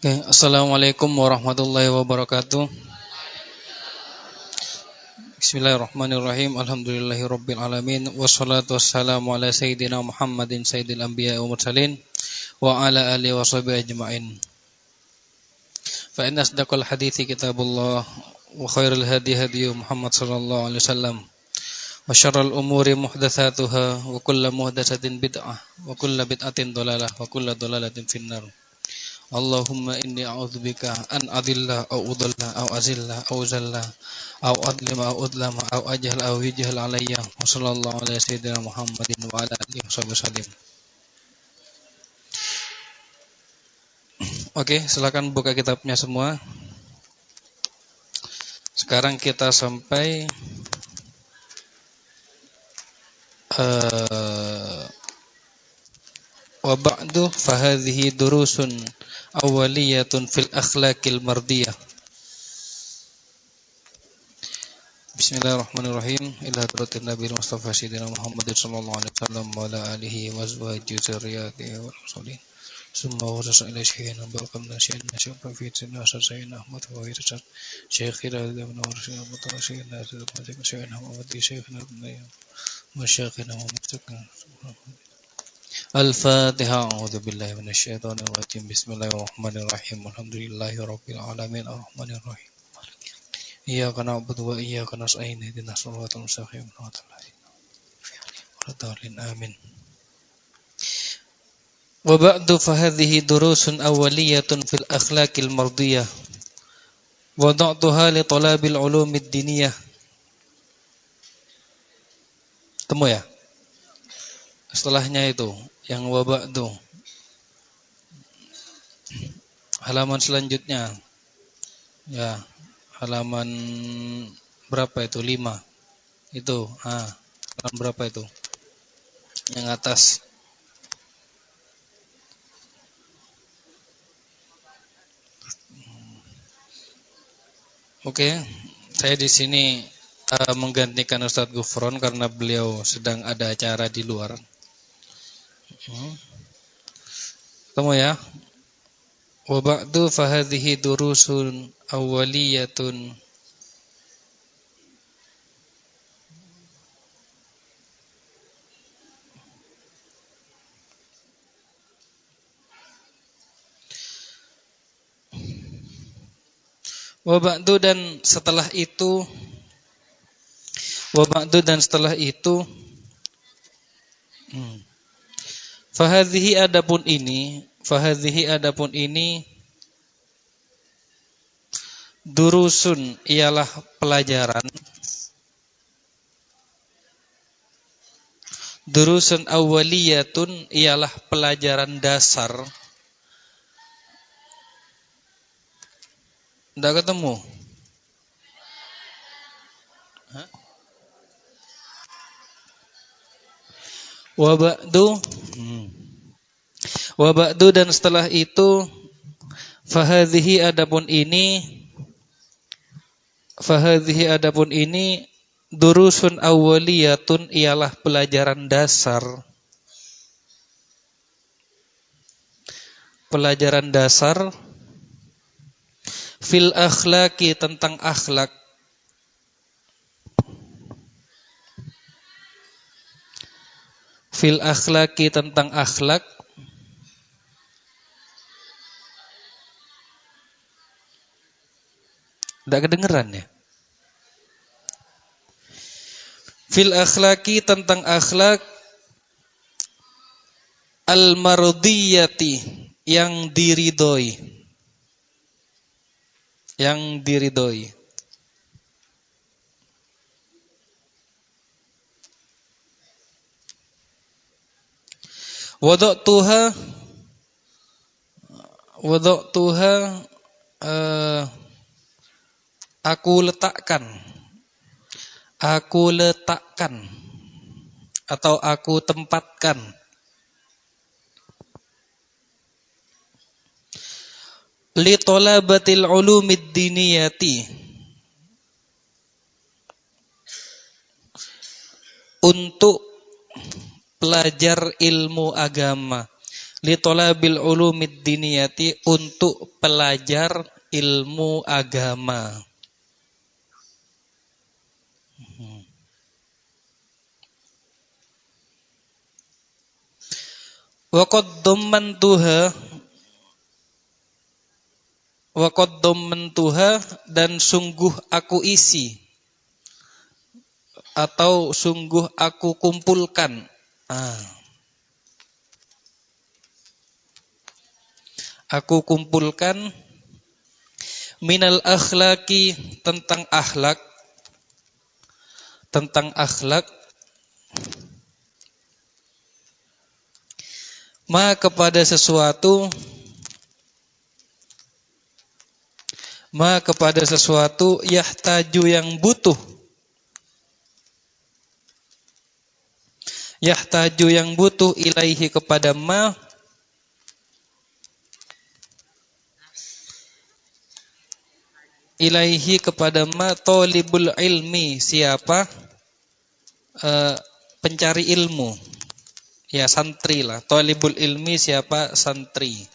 Oke, Assalamualaikum warahmatullahi wabarakatuh. Bismillahirrahmanirrahim. Alhamdulillahirabbil alamin wassalatu wassalamu ala sayyidina Muhammadin sayyidil anbiya'i wal mursalin wa ala alihi washabihi ajmain. Fa inna asdaqal hadithi kitabullah wa khairul hadi hadi Muhammad sallallahu alaihi wasallam wa syarrul umuri muhdatsatuha wa kullu muhdatsatin bid'ah wa kullu bid'atin dhalalah wa kullu dhalalatin finnar. Allahumma inni a'udzubika an adilla au udalla au azilla au zalla au adlima au udlama au ajhal au yujhal alayya wa sallallahu ala sayyidina Muhammadin wa ala alihi wasallam. Oke, silakan buka kitabnya semua. Sekarang kita sampai wa ba'du fa hadhihi durusun awwaliyatun fil akhlaqil mardiyah. Bismillahirrahmanirrahim. Ila hadratin Nabi Mustafa Sayyidina Muhammadin sallallahu alaihi wasallam wa ala alihi wa azwajihi dzurriyyatihi wal mursalin. Summa warasa ila syaikhin barqam nasyin nasyfa fi tinna sayyidina Ahmad wa irsa syaikhina wa warasina mutarasyina sayyidina Muhammad syaikhina wa syaikhina Muhammad. Al-Fatihah. A'udzu billahi minasy syaithanir rajim. Bismillahirrahmanirrahim. Alhamdulillahirabbil alamin arrahmanir rahim. Iyyaka na'budu wa iyyaka nasta'in ihdinas siratal mustaqim siratal ladzina amin. Wa ba'du fa hadhihi durusun awwaliyatun fil akhlaqil mardiyah. Wada'tuha li talabil ulumid diniyah. Temu ya? Setelahnya itu yang wa ba'du. Halaman selanjutnya. Ya, halaman berapa itu? 5. Itu, halaman berapa itu? Yang atas. Oke, saya di sini menggantikan Ustadz Gufron karena beliau sedang ada acara di luar. Temu ya. Wa ba'du fa hadhihi durusun awwaliyatun wa ba'du dan setelah itu Fahadhihi adapun ini durusun ialah pelajaran. Durusun awwaliyatun ialah pelajaran dasar. Enggak ketemu? Wa ba'du dan setelah itu fahadhihi adapun ini durusun awwaliyatun ialah pelajaran dasar. Pelajaran dasar fil akhlaqi tentang akhlak. Fil akhlaqi tentang akhlak. Enggak kedengeran ya? Fil akhlaqi tentang akhlak al-mardiyati yang diridhoi. Yang diridhoi. Wada'tuha aku letakkan atau aku tempatkan li talabatil ulumid diniyati untuk pelajar ilmu agama. li talabil ulumid diniyati, untuk pelajar ilmu agama. Wa qad dammantuha, dan sungguh aku isi atau sungguh aku kumpulkan. Aku kumpulkan minal akhlaki, tentang akhlak, ma kepada sesuatu yahtaju yang butuh ilaihi kepada ma, talibul ilmi, siapa pencari ilmu, ya santri lah. Talibul ilmi, siapa santri.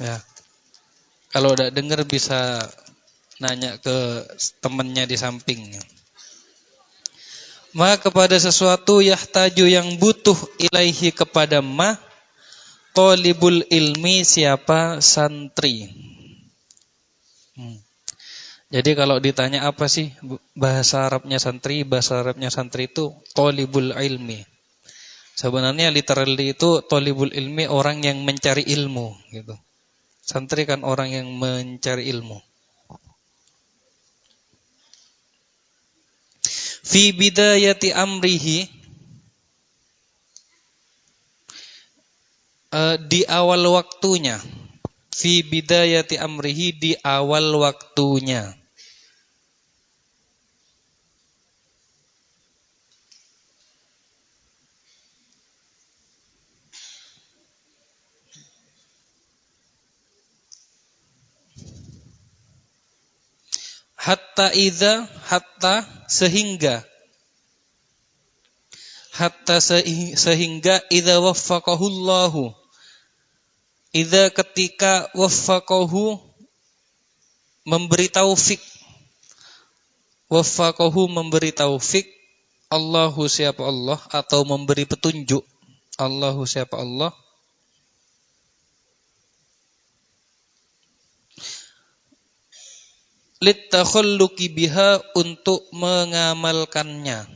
Ya, kalau udah dengar bisa nanya ke temannya di sampingnya. Ma kepada sesuatu yahtaju yang butuh ilaihi kepada ma, talibul ilmi, siapa santri. Jadi kalau ditanya apa sih bahasa Arabnya santri itu talibul ilmi. Sebenarnya literally itu talibul ilmi, orang yang mencari ilmu gitu. Santri kan orang yang mencari ilmu. Fi bidayati amrihi, di awal waktunya. Fi bidayati amrihi, di awal waktunya. Hatta sehingga idza waffaqahullahu, ketika waffaqahu, memberi taufik, Allahu, siapa Allah, atau memberi petunjuk, Allahu, siapa Allah, litakhalluqi biha, untuk mengamalkannya.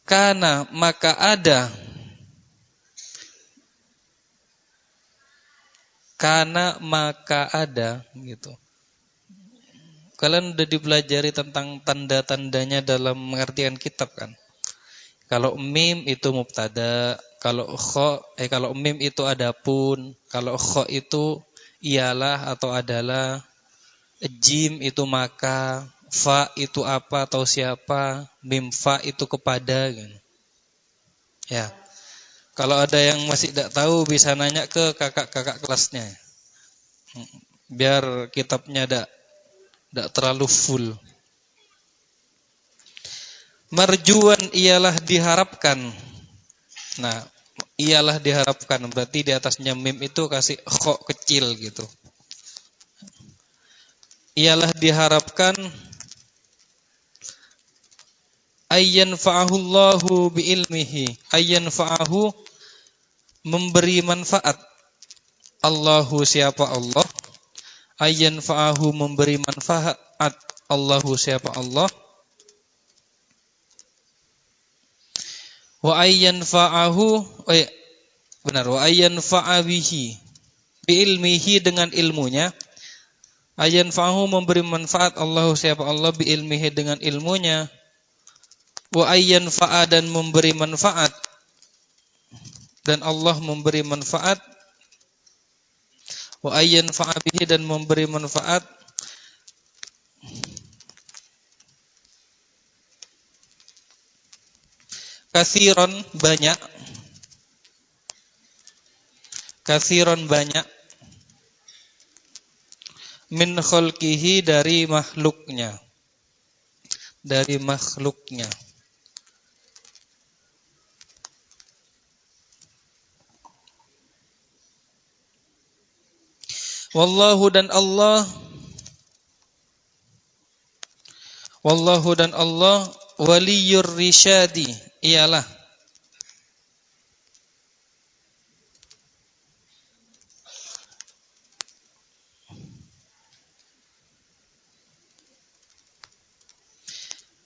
Kana, maka ada. Gitu. Kalian udah dipelajari tentang tanda-tandanya dalam mengartikan kitab kan? Kalau mim itu mubtada, kalau mim itu adapun, kalau kha itu ialah atau adalah, jim itu maka, fa itu apa atau siapa, mim fa itu kepada kan. Ya. Kalau ada yang masih tidak tahu bisa nanya ke kakak-kakak kelasnya. Biar kitabnya tidak terlalu full. Marjuan ialah diharapkan. Nah, ialah diharapkan berarti di atasnya mim itu kasih kha kecil gitu. Ialah diharapkan ayyan fa'ahullahu biilmihi, ayyan fa'ahu, memberi manfaat, Allahu, siapa Allah, ayyan fa'ahu, memberi manfaat, Allahu, siapa Allah, wa ayyan fa'ahu, wa ayyan fa'abihi biilmihi, dengan ilmunya, ayyan fa'ahu, memberi manfaat, Allahu, siapa Allah, biilmihi, dengan ilmunya, wa ayyan fa'a, dan memberi manfaat, dan Allah memberi manfaat, wa ayyan fa'a bihi, dan memberi manfaat, katsiran, banyak, min khalqihi dari makhluknya. Dari makhluknya. Wallahu dan Allah waliyur risyadi ialah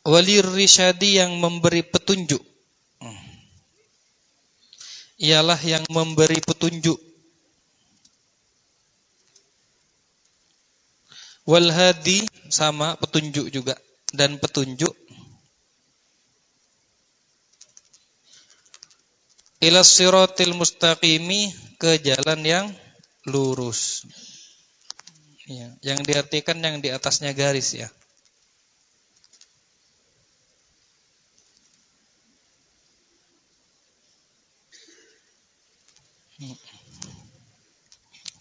waliyur risyadi yang memberi petunjuk. Ialah yang memberi petunjuk. Wal hadi sama petunjuk juga, dan petunjuk ila siratil mustaqimi ke jalan yang lurus. Ya, yang diartikan yang di atasnya garis ya.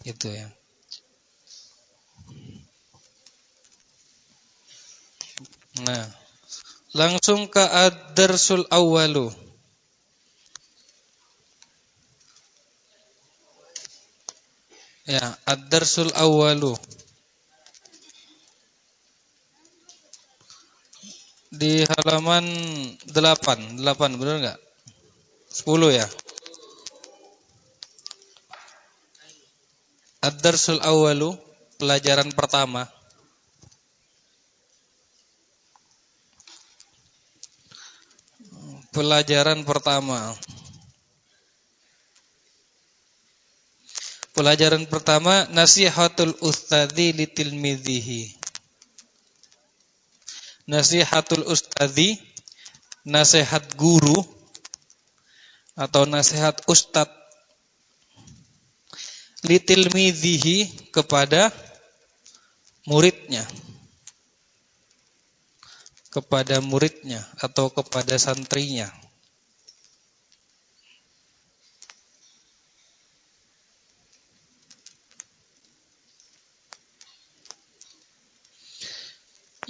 Gitu ya. Nah, langsung ke ad-darsul awwalu. Ya, ad-darsul awwalu. Di halaman 8 benar enggak? 10 ya. Ad-darsul awwalu, pelajaran pertama. Pelajaran pertama. Pelajaran pertama, nasihatul ustadzi litilmidhihi. Nasihatul ustadzi, nasihat guru atau nasihat ustadz litilmidhihi kepada muridnya. Kepada muridnya atau kepada santrinya.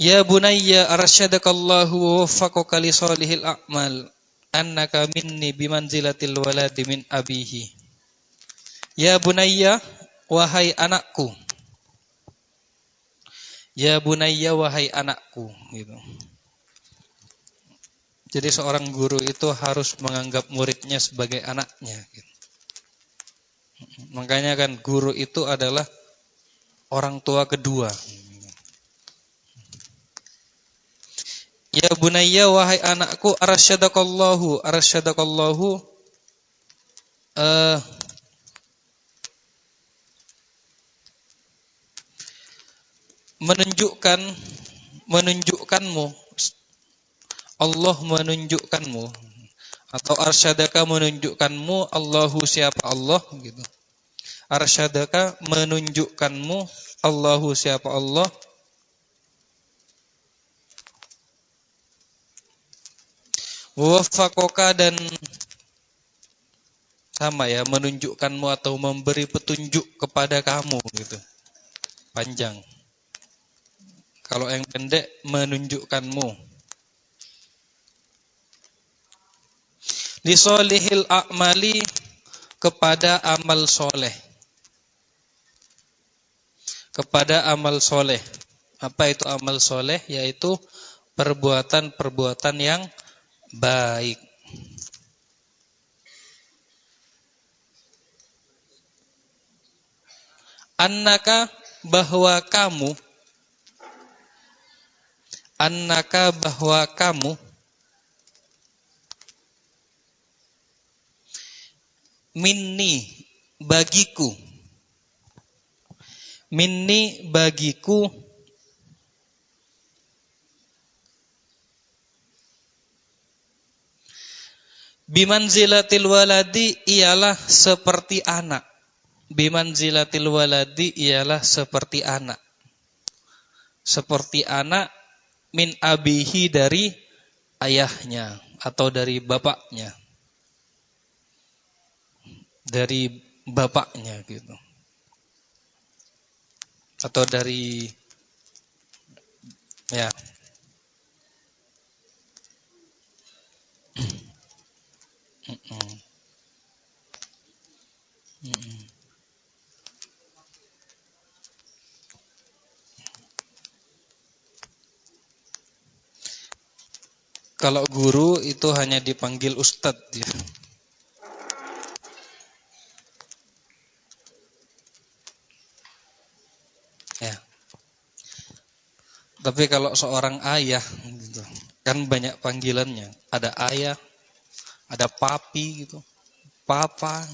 Ya bunayya arsyadakallahu wa waffaqaka li shalihil a'mal annaka minni bimanzilatil waladi min abihi. Ya bunayya, wahai anakku. Ya bunayya, wahai anakku, gitu. Jadi seorang guru itu harus menganggap muridnya sebagai anaknya gitu. Makanya kan guru itu adalah orang tua kedua. Ya bunayya, wahai anakku, arsyadakallahu menunjukkanmu, Allah menunjukkanmu, atau arsyadaka menunjukkanmu, Allahu siapa Allah gitu. Arsyadaka menunjukkanmu, Allahu siapa Allah. Waffaqaka dan sama ya, menunjukkanmu atau memberi petunjuk kepada kamu gitu. Panjang. Kalau yang pendek, menunjukkanmu. Li sholihil a'mali, kepada amal soleh. Kepada amal soleh. Apa itu amal soleh? Yaitu perbuatan-perbuatan yang baik. Annaka, bahwa kamu. Annaka, bahwa kamu. Minni, bagiku. Minni, bagiku. Bimanzilatil waladi, ialah seperti anak. Bimanzilatil waladi, ialah seperti anak. Seperti anak, min abihi, dari ayahnya atau dari bapaknya. Dari bapaknya gitu. atau dari ya. Mm-mm. Mm-mm. Kalau guru itu hanya dipanggil ustadz ya. Ya. Tapi kalau seorang ayah gitu, kan banyak panggilannya. Ada ayah, ada papi gitu, papa,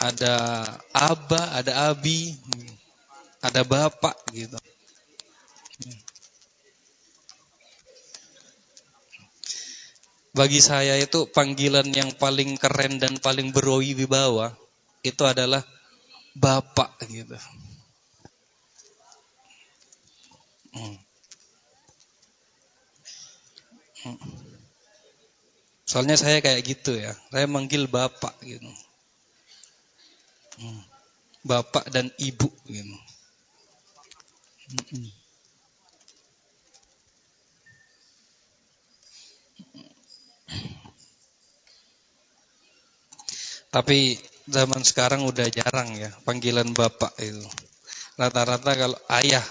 ada aba, ada abi, ada bapak gitu. Bagi saya itu panggilan yang paling keren dan paling berwibawa itu adalah bapak gitu. Hmm. Soalnya saya kayak gitu ya. Saya manggil bapak gitu. Hmm. Bapak dan ibu gitu. Hmm. Tapi zaman sekarang udah jarang ya panggilan bapak itu. Rata-rata kalau ayah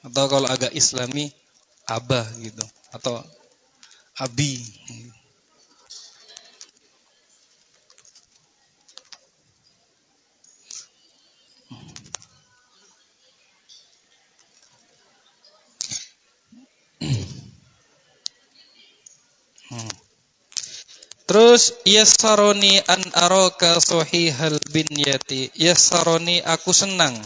atau kalau agak Islami abah gitu atau abi. Hmm. Terus yassaroni an araka sahihal binyati. Yassaroni aku senang.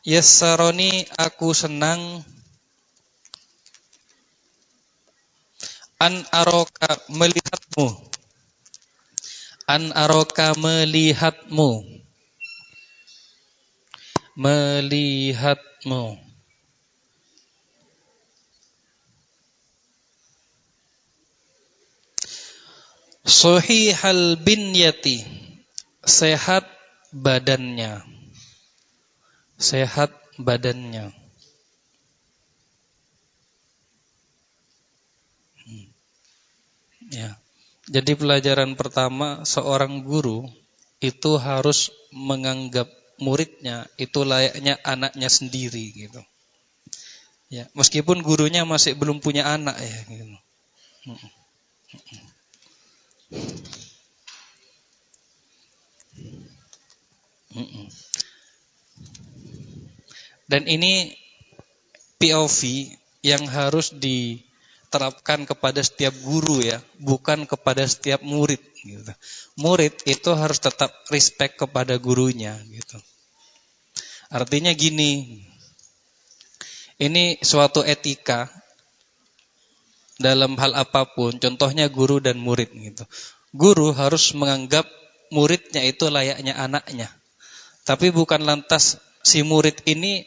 Yassaroni aku senang an araka melihatmu. An araka melihatmu. Melihatmu. Sahihal binyati. Sehat badannya. Sehat badannya. Ya. Jadi pelajaran pertama seorang guru itu harus menganggap muridnya itu layaknya anaknya sendiri gitu. Ya, meskipun gurunya masih belum punya anak ya gitu. Dan ini POV yang harus diterapkan kepada setiap guru ya, bukan kepada setiap murid gitu. Murid itu harus tetap respect kepada gurunya gitu. Artinya gini, ini suatu etika dalam hal apapun, contohnya guru dan murid gitu. Guru harus menganggap muridnya itu layaknya anaknya. Tapi bukan lantas si murid ini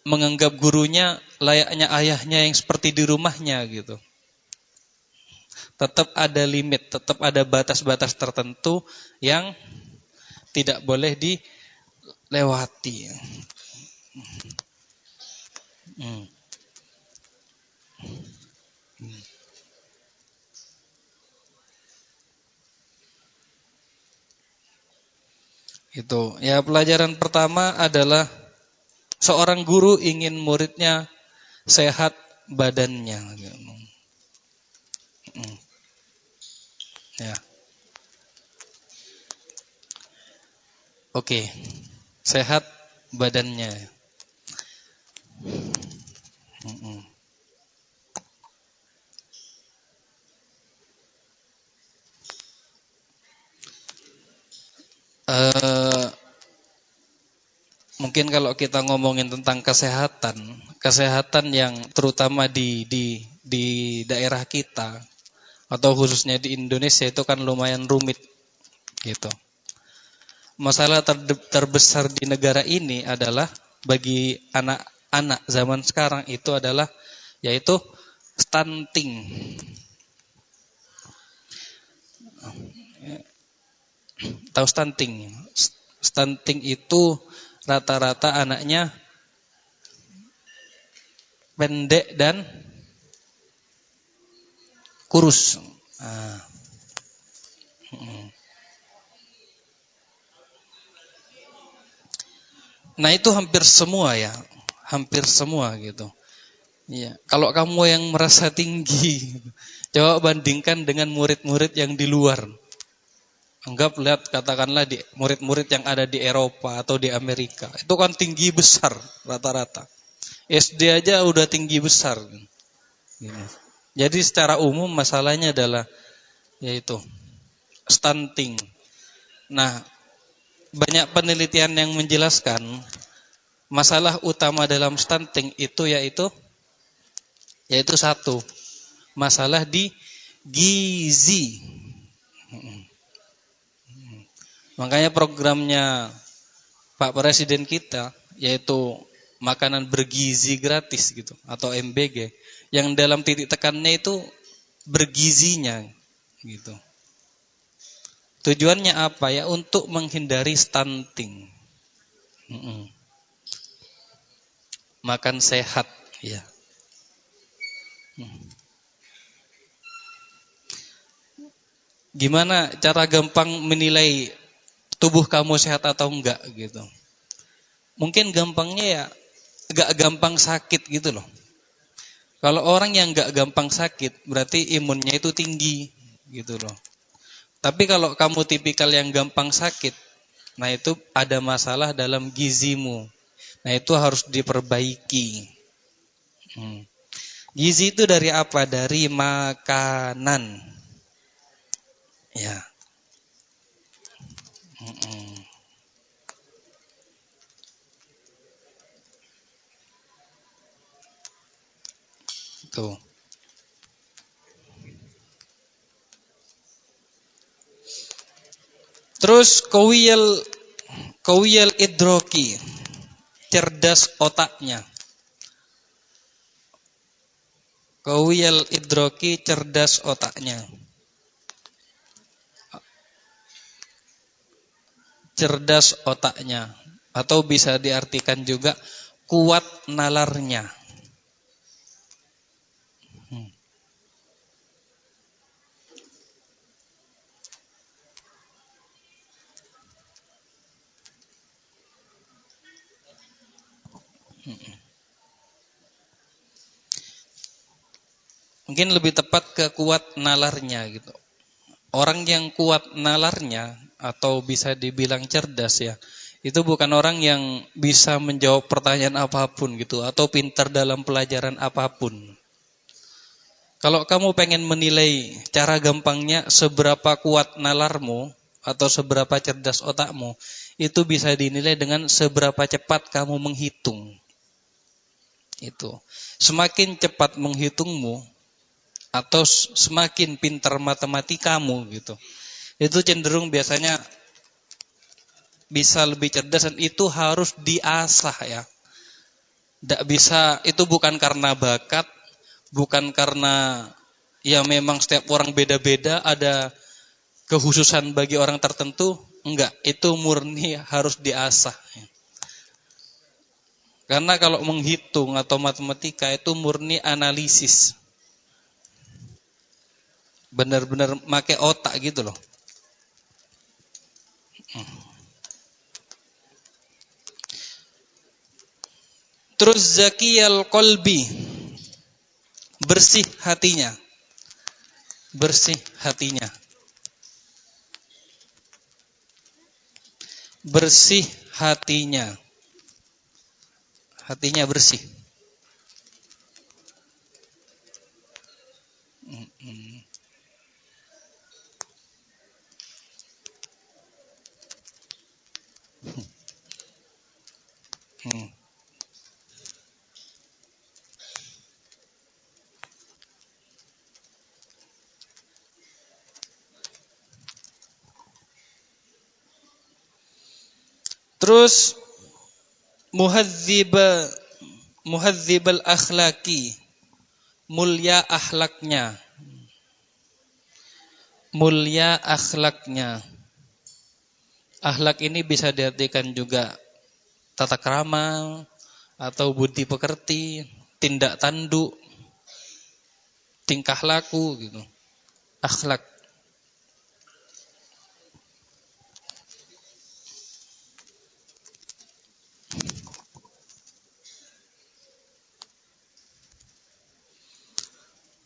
menganggap gurunya layaknya ayahnya yang seperti di rumahnya gitu. Tetap ada limit, tetap ada batas-batas tertentu yang tidak boleh dilewati. Hmm. Itu. Ya, pelajaran pertama adalah seorang guru ingin muridnya sehat badannya. Hmm. Ya. Oke. Sehat badannya. Hmm. Eh, Mungkin kalau kita ngomongin tentang kesehatan, kesehatan yang terutama di daerah kita atau khususnya di Indonesia itu kan lumayan rumit gitu. Masalah terbesar di negara ini adalah bagi anak-anak zaman sekarang itu adalah yaitu stunting. Tahu stunting? Stunting itu rata-rata anaknya pendek dan kurus. Nah, itu hampir semua ya. Hampir semua gitu. Iya. Kalau kamu yang merasa tinggi, coba bandingkan dengan murid-murid yang di luar. Lihat katakanlah di murid-murid yang ada di Eropa atau di Amerika. Itu kan tinggi besar rata-rata. SD aja udah tinggi besar. Gitu. Jadi secara umum masalahnya adalah yaitu stunting. Nah, banyak penelitian yang menjelaskan masalah utama dalam stunting itu yaitu satu, masalah di gizi. Makanya programnya Pak Presiden kita yaitu makanan bergizi gratis gitu atau MBG yang dalam titik tekannya itu bergizinya gitu. Tujuannya apa ya? Untuk menghindari stunting. Makan sehat ya. Gimana cara gampang menilai tubuh kamu sehat atau enggak gitu? Mungkin gampangnya ya enggak gampang sakit gitu loh. Kalau orang yang enggak gampang sakit berarti imunnya itu tinggi gitu loh. Tapi kalau kamu tipikal yang gampang sakit, nah itu ada masalah dalam gizimu. Nah itu harus diperbaiki. Gizi itu dari apa? Dari makanan. Ya. Tuh. Terus kawiyal idroki, cerdas otaknya. Kawiyal idroki, cerdas otaknya. Cerdas otaknya atau bisa diartikan juga kuat nalarnya. Mungkin lebih tepat ke kuat nalarnya gitu. Orang yang kuat nalarnya atau bisa dibilang cerdas ya, itu bukan orang yang bisa menjawab pertanyaan apapun gitu atau pintar dalam pelajaran apapun. Kalau kamu pengen menilai cara gampangnya seberapa kuat nalarmu atau seberapa cerdas otakmu, itu bisa dinilai dengan seberapa cepat kamu menghitung. Itu. Semakin cepat menghitungmu atau semakin pintar matematikamu gitu, itu cenderung biasanya bisa lebih cerdas dan itu harus diasah ya. Tidak bisa, itu bukan karena bakat, bukan karena ya memang setiap orang beda-beda, ada kekhususan bagi orang tertentu, enggak, itu murni harus diasah. Karena kalau menghitung atau matematika itu murni analisis. Benar-benar pakai otak gitu loh. Terus zakiyal qalbi, bersih hatinya. Bersih hatinya. Bersih hatinya. Hatinya bersih. Terus muhadzibal akhlaki, mulia akhlaknya. Mulia akhlaknya. Akhlak ini bisa diartikan juga tata krama atau budi pekerti, tindak tanduk, tingkah laku gitu. Akhlak.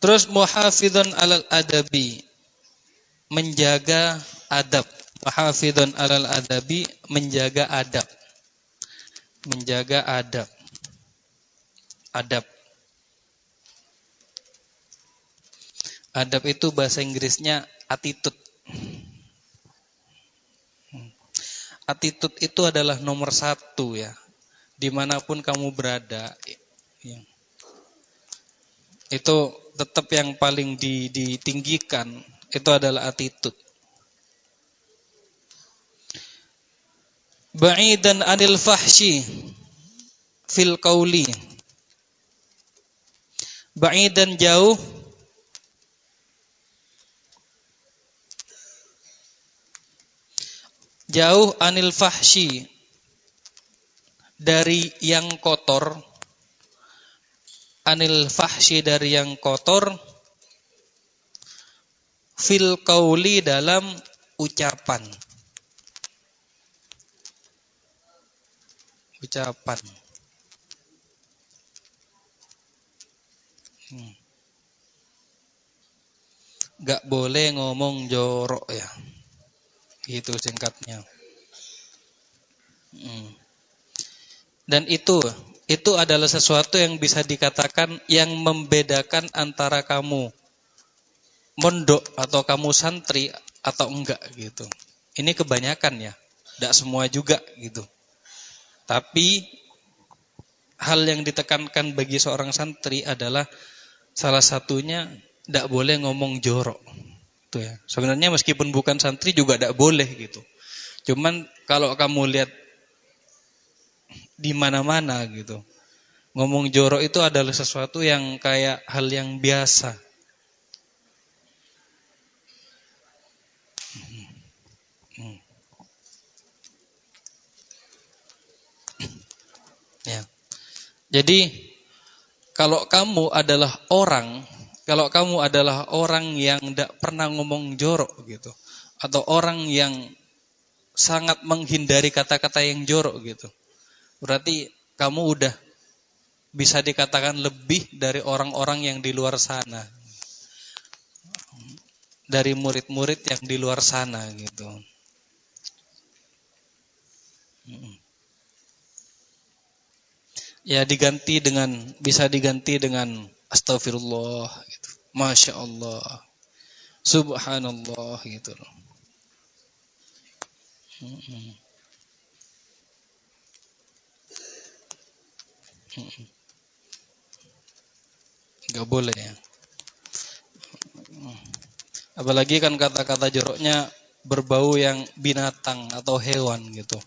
Terus muhafizun alal adabi, menjaga adab. Muhafizun alal adabi, menjaga adab. Menjaga adab. Adab. Adab itu bahasa Inggrisnya attitude. Attitude itu adalah nomor satu ya. Dimanapun kamu berada, ya, itu tetap yang paling ditinggikan itu adalah attitude. Ba'idan anil fahsyi fil qauli. Ba'idan jauh anil fahsyi dari yang kotor. Anil fahsyi dari yang kotor, fil qauli dalam ucapan. Ucapan. Gak boleh ngomong jorok ya. Gitu singkatnya. Dan itu adalah sesuatu yang bisa dikatakan yang membedakan antara kamu mondok atau kamu santri atau enggak gitu. Ini kebanyakan ya, tidak semua juga gitu. Tapi hal yang ditekankan bagi seorang santri adalah salah satunya tidak boleh ngomong jorok. Tuh ya. Sebenarnya meskipun bukan santri juga tidak boleh gitu. Cuman kalau kamu lihat di mana-mana gitu, ngomong jorok itu adalah sesuatu yang kayak hal yang biasa. Ya. Jadi kalau kamu adalah orang yang tidak pernah ngomong jorok gitu, atau orang yang sangat menghindari kata-kata yang jorok gitu, berarti kamu udah bisa dikatakan lebih dari orang-orang yang di luar sana, dari murid-murid yang di luar sana gitu. Ya bisa diganti dengan astagfirullah gitu. Masya Allah, subhanallah gitu loh. Gak boleh ya. Apalagi kan kata-kata joroknya berbau yang binatang atau hewan gitu.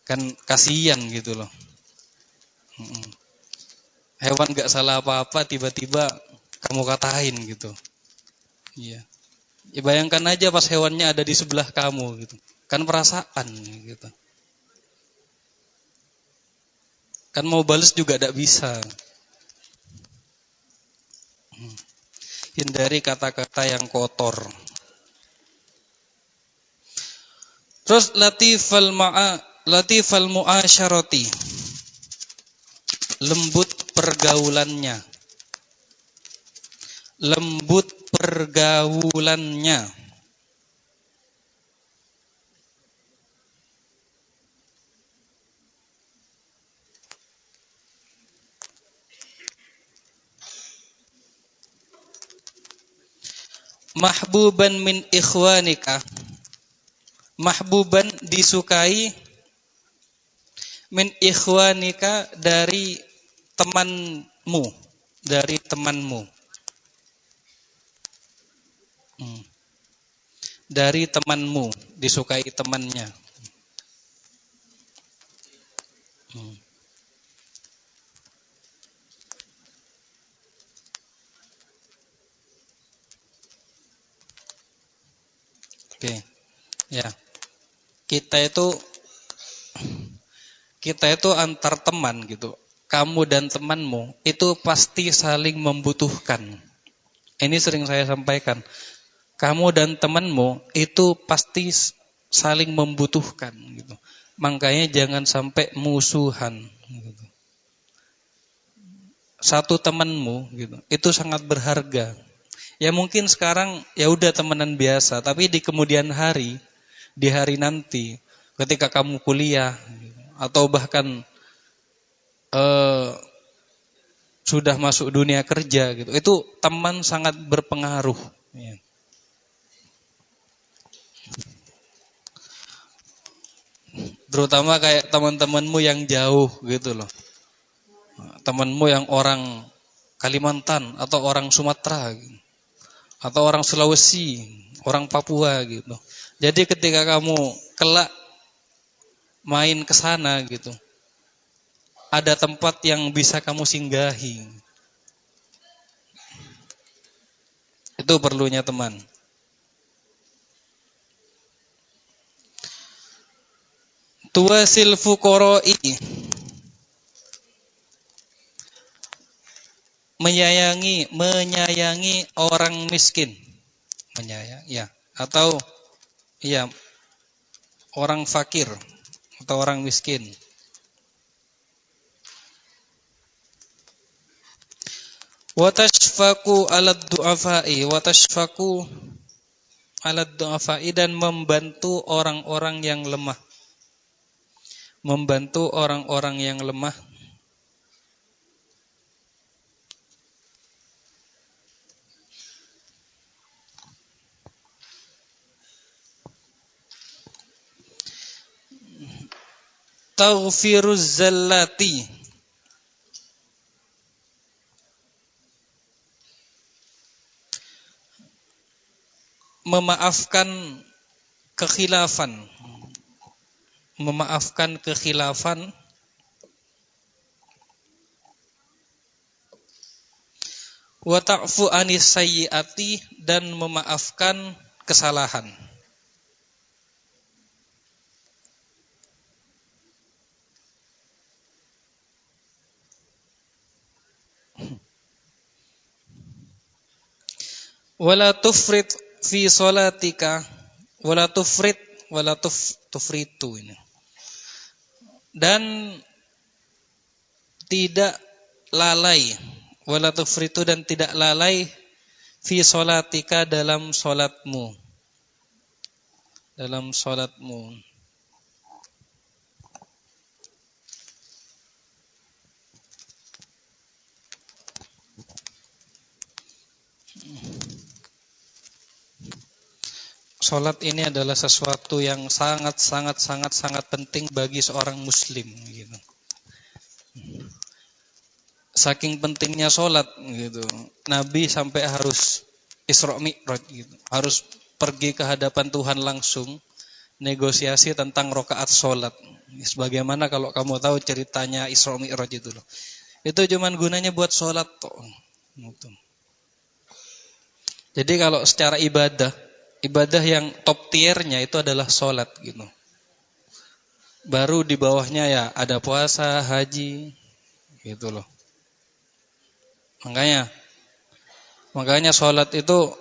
Kan kasihan gitu loh. Hewan gak salah apa-apa tiba-tiba kamu katain gitu. Iya. Ya bayangkan aja pas hewannya ada di sebelah kamu gitu. Kan perasaan gitu. Kan mau balas juga gak bisa. Hindari kata-kata yang kotor. Terus latifal muasyarati, lembut pergaulannya. Lembut pergaulannya. Mahbuban min ikhwanika. Mahbuban disukai min ikhwanika dari temanmu, dari temanmu. Dari temanmu, disukai temannya. Oke. Ya. kita itu antar teman gitu. Kamu dan temanmu itu pasti saling membutuhkan. Ini sering saya sampaikan. Kamu dan temanmu itu pasti saling membutuhkan gitu. Makanya jangan sampai musuhan gitu. Satu temanmu gitu, itu sangat berharga. Ya mungkin sekarang ya udah temenan biasa, tapi di kemudian hari, di hari nanti ketika kamu kuliah atau bahkan sudah masuk dunia kerja gitu, itu teman sangat berpengaruh ya. Terutama kayak teman-temanmu yang jauh gitu loh. Temanmu yang orang Kalimantan atau orang Sumatera gitu, atau orang Sulawesi, orang Papua gitu. Jadi ketika kamu kelak main ke sana gitu, ada tempat yang bisa kamu singgahi. Itu perlunya teman. Tuwasil fuqara'i, menyayangi orang miskin. Menyayang ya, atau ya orang fakir atau orang miskin. Wa tashfaqu 'alad du'afa'i, wa tashfaqu 'alad du'afa'i, dan membantu orang-orang yang lemah. Membantu orang-orang yang lemah. Taghfiruz zallati, memaafkan kekhilafan. Memaafkan kekhilafan. Wa ta'fu anis sayyiati, dan memaafkan kesalahan. Wala tufrit fi sholatika, wala tufrit wala tufritu ini. Dan tidak lalai, wala tufritu, dan tidak lalai fi sholatika, dalam salatmu. Dalam salatmu. Salat ini adalah sesuatu yang sangat penting bagi seorang muslim gitu. Saking pentingnya salat gitu, Nabi sampai harus Isra Mi'raj gitu. Harus pergi ke hadapan Tuhan langsung, negosiasi tentang rakaat salat. Sebagaimana kalau kamu tahu ceritanya Isra Mi'raj itu loh. Itu cuman gunanya buat salat toh. Gitu. Jadi kalau secara ibadah yang top tiernya itu adalah salat gitu. Baru di bawahnya ya ada puasa, haji gitu loh. Makanya salat itu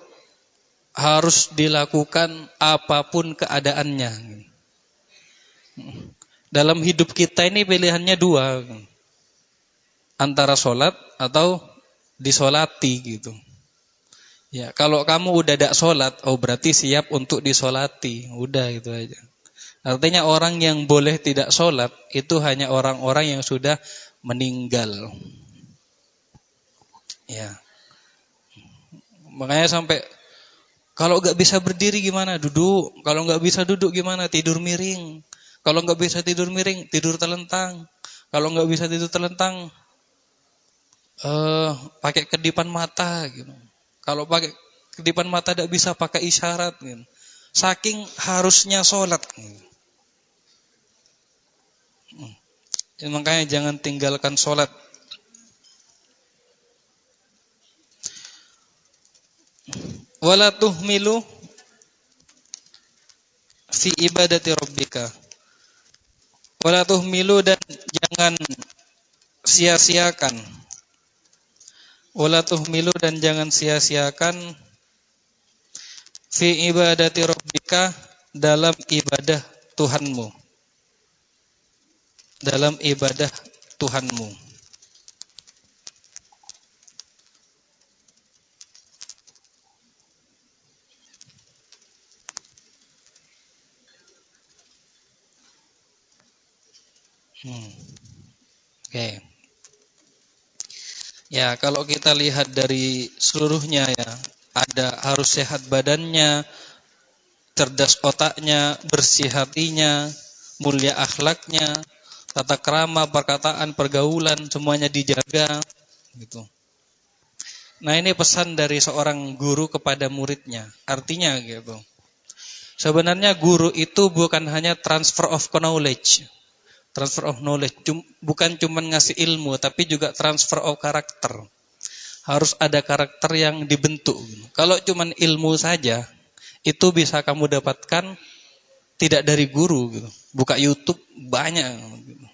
harus dilakukan apapun keadaannya. Dalam hidup kita ini pilihannya dua. Antara salat atau disolati gitu. Ya, kalau kamu udah tidak sholat, oh berarti siap untuk disolati. Udah itu aja. Artinya orang yang boleh tidak sholat itu hanya orang-orang yang sudah meninggal. Ya. Makanya sampai kalau nggak bisa berdiri gimana? Duduk. Kalau nggak bisa duduk gimana? Tidur miring. Kalau nggak bisa tidur miring, tidur telentang. Kalau nggak bisa tidur telentang, pakai kedipan mata gitu. Kalau pakai kedipan mata tidak bisa pakai isyarat gitu. Saking harusnya sholat gitu. Makanya jangan tinggalkan sholat. Wala tuhmilu fi ibadati rabbika. Wala tuhmilu, dan jangan sia-siakan. Wala tuhmilu, dan jangan sia-siakan fi ibadati rabbika, dalam ibadah Tuhanmu. Dalam ibadah Tuhanmu. Oke. Ya, kalau kita lihat dari seluruhnya ya, ada harus sehat badannya, cerdas otaknya, bersih hatinya, mulia akhlaknya, tata krama, perkataan, pergaulan, semuanya dijaga gitu. Nah, ini pesan dari seorang guru kepada muridnya. Artinya gitu. Sebenarnya guru itu bukan hanya transfer of knowledge. Transfer of knowledge bukan cuma ngasih ilmu, tapi juga transfer of karakter. Harus ada karakter yang dibentuk. Kalau cuma ilmu saja, itu bisa kamu dapatkan tidak dari guru gitu. Buka YouTube banyak gitu.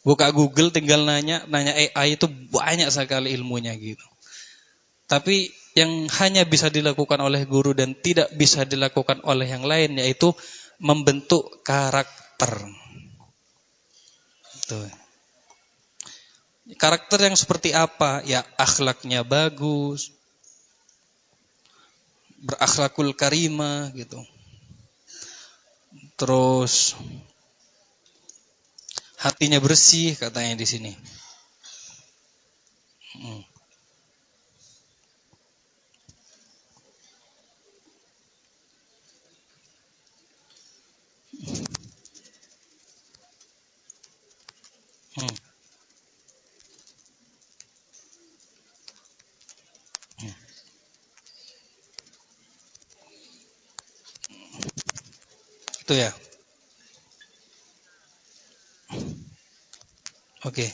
Buka Google tinggal nanya AI, itu banyak sekali ilmunya gitu. Tapi yang hanya bisa dilakukan oleh guru dan tidak bisa dilakukan oleh yang lain, yaitu membentuk karakter. Tuh. Karakter yang seperti apa? Ya, akhlaknya bagus, berakhlakul karimah gitu. Terus hatinya bersih katanya di sini. Itu ya. Oke.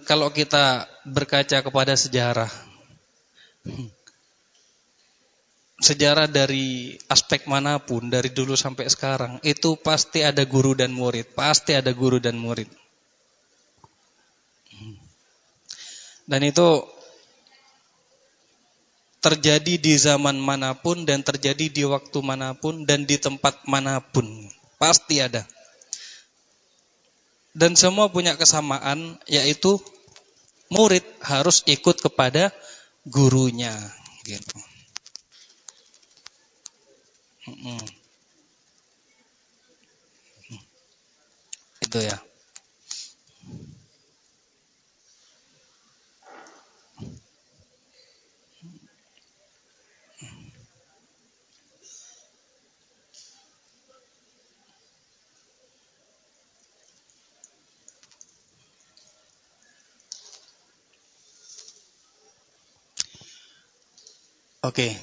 Kalau kita berkaca kepada sejarah dari aspek manapun, dari dulu sampai sekarang, itu pasti ada guru dan murid. Pasti ada guru dan murid. Dan itu terjadi di zaman manapun, dan terjadi di waktu manapun, dan di tempat manapun. Pasti ada. Dan semua punya kesamaan, yaitu murid harus ikut kepada gurunya gitu. Itu ya. Oke.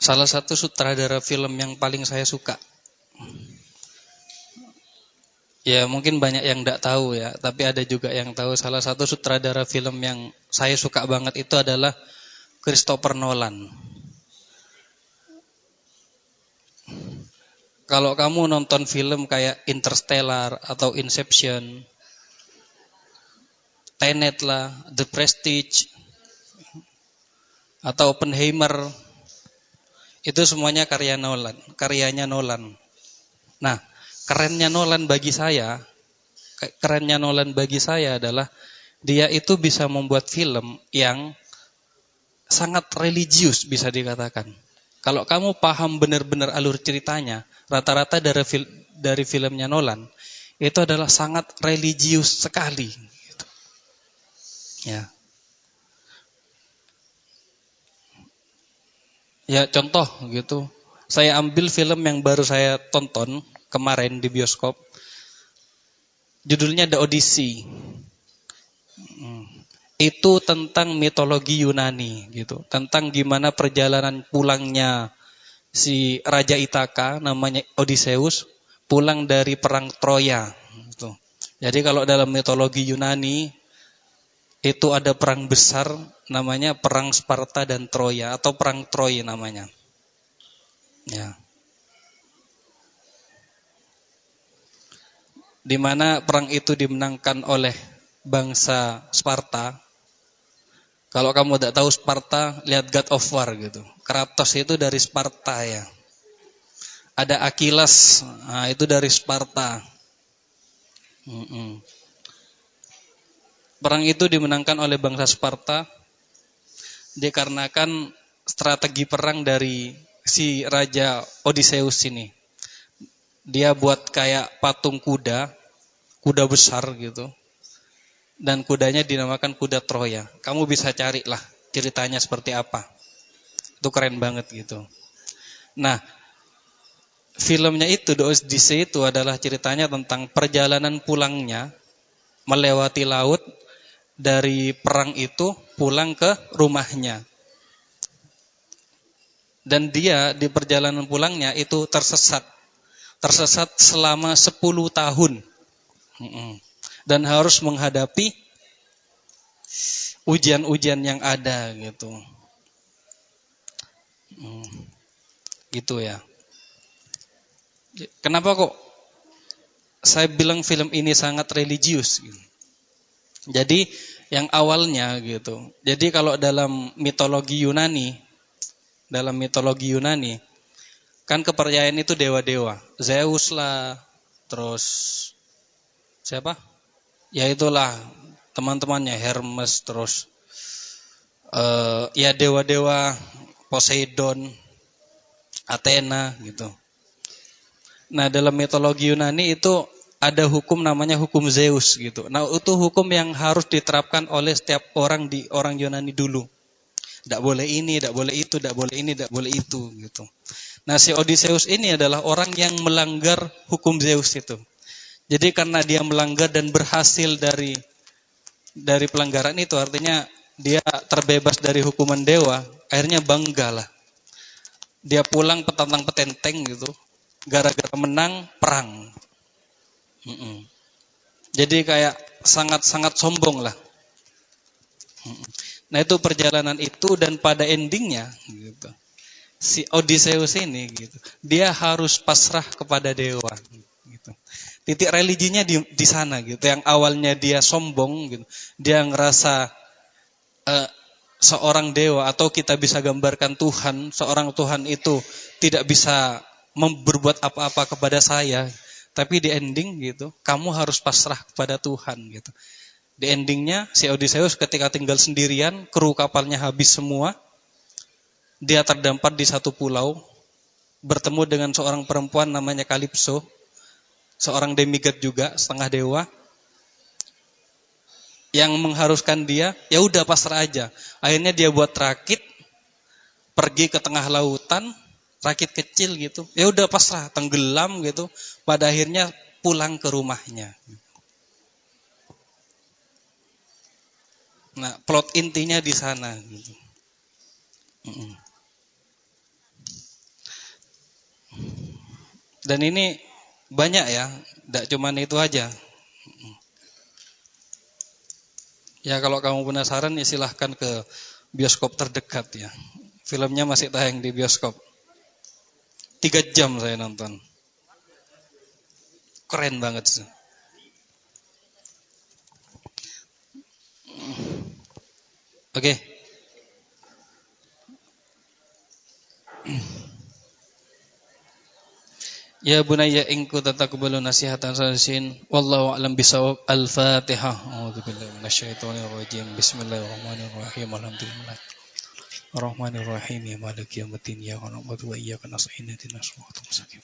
Salah satu sutradara film yang paling saya suka, ya mungkin banyak yang tidak tahu ya, tapi ada juga yang tahu. Salah satu sutradara film yang saya suka banget itu adalah Christopher Nolan. Kalau kamu nonton film kayak Interstellar atau Inception, Tenet lah, The Prestige, atau Oppenheimer, itu semuanya karyanya Nolan. Nah, kerennya Nolan bagi saya adalah dia itu bisa membuat film yang sangat religius, bisa dikatakan. Kalau kamu paham benar-benar alur ceritanya, rata-rata dari filmnya Nolan itu adalah sangat religius sekali. Gitu. Ya. Ya, contoh gitu. Saya ambil film yang baru saya tonton kemarin di bioskop. Judulnya The Odyssey. Itu tentang mitologi Yunani gitu, tentang gimana perjalanan pulangnya si Raja Ithaka namanya Odysseus pulang dari perang Troya gitu. Jadi kalau dalam mitologi Yunani itu ada perang besar namanya perang Sparta dan Troya atau perang Troy namanya. Ya. Di mana perang itu dimenangkan oleh bangsa Sparta. Kalau kamu tidak tahu Sparta, lihat God of War gitu. Kratos itu dari Sparta ya. Ada Achilles, nah itu dari Sparta. Perang itu dimenangkan oleh bangsa Sparta dikarenakan strategi perang dari si Raja Odysseus ini. Dia buat kayak patung kuda besar gitu. Dan kudanya dinamakan kuda Troya. Kamu bisa carilah ceritanya seperti apa. Itu keren banget gitu. Nah, filmnya itu The Odyssey itu adalah ceritanya tentang perjalanan pulangnya melewati laut dari perang itu pulang ke rumahnya. Dan dia di perjalanan pulangnya itu tersesat selama 10 tahun. Dan harus menghadapi ujian-ujian yang ada gitu. Gitu ya. Kenapa kok saya bilang film ini sangat religius gitu. Jadi yang awalnya gitu. Jadi kalau dalam mitologi Yunani kan kepercayaan itu dewa-dewa. Zeus lah, terus siapa? Ya itulah teman-temannya Hermes, terus ya dewa-dewa Poseidon, Athena gitu. Nah, dalam mitologi Yunani itu ada hukum namanya hukum Zeus gitu. Nah, itu hukum yang harus diterapkan oleh setiap orang di orang Yunani dulu. Tidak boleh ini, tidak boleh itu, tidak boleh ini, tidak boleh itu gitu. Nah, si Odysseus ini adalah orang yang melanggar hukum Zeus itu. Jadi karena dia melanggar dan berhasil dari pelanggaran itu, artinya dia terbebas dari hukuman dewa, akhirnya bangga lah. Dia pulang petantang petenteng gitu, gara-gara menang perang. Jadi kayak sangat-sangat sombong lah. Nah itu perjalanan itu dan pada endingnya gitu, si Odysseus ini gitu, dia harus pasrah kepada dewa gitu. Titik religinya di sana gitu. Yang awalnya dia sombong gitu, dia ngerasa seorang dewa atau kita bisa gambarkan Tuhan, seorang Tuhan itu tidak bisa berbuat apa-apa kepada saya. Tapi di ending gitu, kamu harus pasrah kepada Tuhan gitu. Di endingnya si Odysseus ketika tinggal sendirian, kru kapalnya habis semua, dia terdampar di satu pulau, bertemu dengan seorang perempuan namanya Calypso, seorang demigod juga, setengah dewa, yang mengharuskan dia, ya udah pasrah aja. Akhirnya dia buat rakit, pergi ke tengah lautan, rakit kecil gitu, ya udah pasrah, tenggelam gitu. Pada akhirnya pulang ke rumahnya. Nah, plot intinya di sana. Gitu. Dan ini banyak ya, tidak cuma itu aja. Ya kalau kamu penasaran ya silahkan ke bioskop terdekat ya. Filmnya masih tayang di bioskop. 3 jam saya nonton. Keren banget sih. Oke. Ya bunayya in kunta taqbalu nasihatan salihin wallahu a'lam bisawab. Al-Fatihah. A'udzubillahi minasyaitonir rajim. Bismillahirrahmanirrahim. Alhamdulillah. Ar-Rahmanir-Rahim. Maliki yaumiddin. Iyyaka na'budu wa iyyaka nasta'in. Ihdinas siratal mustaqim.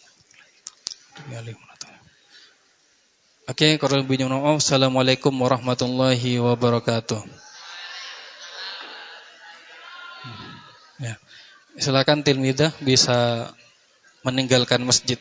Oke, kalau lebih maaf. Assalamualaikum warahmatullahi wabarakatuh. Ya. Silakan tilmidah bisa meninggalkan masjid.